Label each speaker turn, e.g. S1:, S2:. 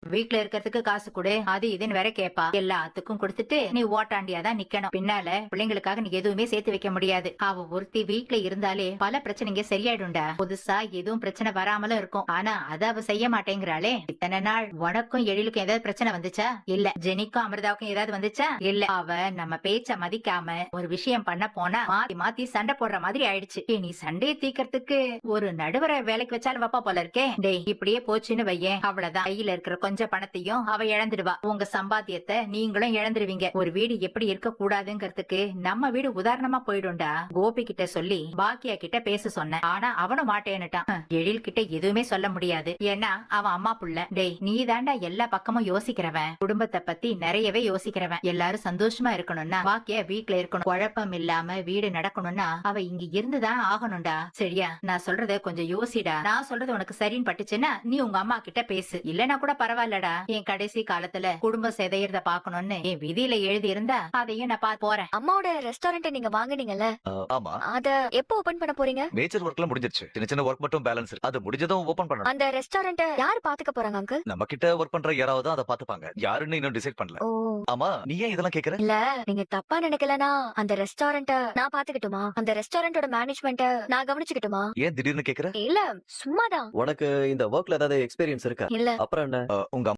S1: வீட்ல இருக்கிறதுக்கு காசு கொடு, அது இதுன்னு வேற கேப்பா. எல்லாத்துக்கும் கொடுத்துட்டு நீ ஓட்டாண்டியாதான் நிக்கணும். பின்னால பிள்ளைங்களுக்காக நீ எதுவுமே சேர்த்து வைக்க முடியாது. அவ ஒருத்தி வீட்ல இருந்தாலே பல பிரச்சனைங்க சரியாயிடும்டா. புதுசா எதுவும் பிரச்சனை வராமலும் இருக்கும். ஆனா அத அவ செய்ய மாட்டேங்கிறாளே. இத்தனை நாள் உனக்கும் எழிலுக்கும் ஏதாவது பிரச்சனை வந்துச்சா? இல்ல. ஜெனிக்கும் அமிர்தாவுக்கும் ஏதாவது வந்துச்சா? இல்ல. அவ நம்ம பேச்ச மதிக்காம ஒரு விஷயம் பண்ண போனா மாத்தி மாத்தி சண்டை போடுற மாதிரி ஆயிடுச்சு. நீ சண்டையை தீக்கிறதுக்கு ஒரு நடுவரை வேலைக்கு வச்சாலும் வப்பா போல இருக்கே. டேய், இப்படியே போச்சுன்னு வையேன், அவ்வளவுதான். கையில இருக்கிற கொஞ்சம் பணத்தையும் அவ இழந்துடுவா. உங்க சம்பாத்தியத்தை நீங்களும் இழந்துருவீங்க. ஒரு வீடு எப்படி இருக்க கூடாதுங்கிறதுக்கு நம்ம வீடு உதாரணமா போயிடும்டா. கோபி கிட்ட சொல்லி பாக்கியா கிட்ட பேச சொன்னேன். ஆனா அவனும் மாட்டேன்னுட்டான். எழில் கிட்ட எதுவுமே சொல்ல முடியாது. ஏன்னா அவன் அம்மா புள்ள. டேய், நீ தாண்டா எல்லா பக்கமும் யோசிக்கிறவன். குடும்பத்தை பத்தி நிறையவே யோசிக்கிறவன். எல்லாரும் சந்தோஷமா இருக்கணும்னா பாக்கியா வீட்டுல இருக்கணும். குழப்பம் இல்லாம வீடு நடக்கணும்னா அவ இங்க இருந்துதான் ஆகணும்டா. சரியா? நான் சொல்றத கொஞ்சம் யோசிடா. நான் சொல்றது உனக்கு சரின்னு பட்டுச்சுன்னா நீ உங்க அம்மா கிட்ட பேசு. இல்லன்னா கூட பரவாயில்லடா. என் கடைசி காலத்துல குடும்பம் சிதையறத பாக்கணும்னு என் விதியில எழுதி இருந்தா அதையும் நான் பாத்து போறேன்.
S2: அம்மாவோட ரெஸ்டாரண்ட் நீங்க வாங்குனீங்கல்ல,
S3: ஆமா.
S2: அத எப்போ ஓபன் பண்ண போறீங்க?
S3: மேஜர் ஒர்க்லாம் முடிஞ்சிருச்சு. சின்ன சின்ன ஒர்க் மட்டும் பேலன்ஸ் இருக்கு. அது முடிஞ்சதும் ஓபன் பண்ணணும்.
S2: அந்த ரெஸ்டாரண்ட் யார் பாத்துக்க போறாங்க அங்கிள்?
S3: நம்ம கிட்ட ஒர்க் பண்ற யாராவது தான் அதை பாத்துப்பாங்க. யாருன்னு இன்னும் டிசைட் பண்ணல.
S2: ஓ,
S3: ஆமா, நீ ஏன் இதெல்லாம் கேக்குற?
S2: இல்ல நீங்க தப்பா நினைக்கலனா அந்த ரெஸ்டாரண்ட நான் பாத்துக்கிட்டுமா? அந்த ரெஸ்டாரண்டோட மேனேஜ்மெண்ட்ட நான் கவனிச்சுக்கிட்டுமா?
S3: ஏன் திடீர்னு கேக்குற?
S2: இல்ல, சும்மாதான்.
S4: உனக்கு இந்த ஒர்க்ல ஏதாவது எக்ஸ்பீரியன்ஸ் இருக்கா?
S2: இல்ல.
S4: அப்புறம் என்ன?
S3: உங்க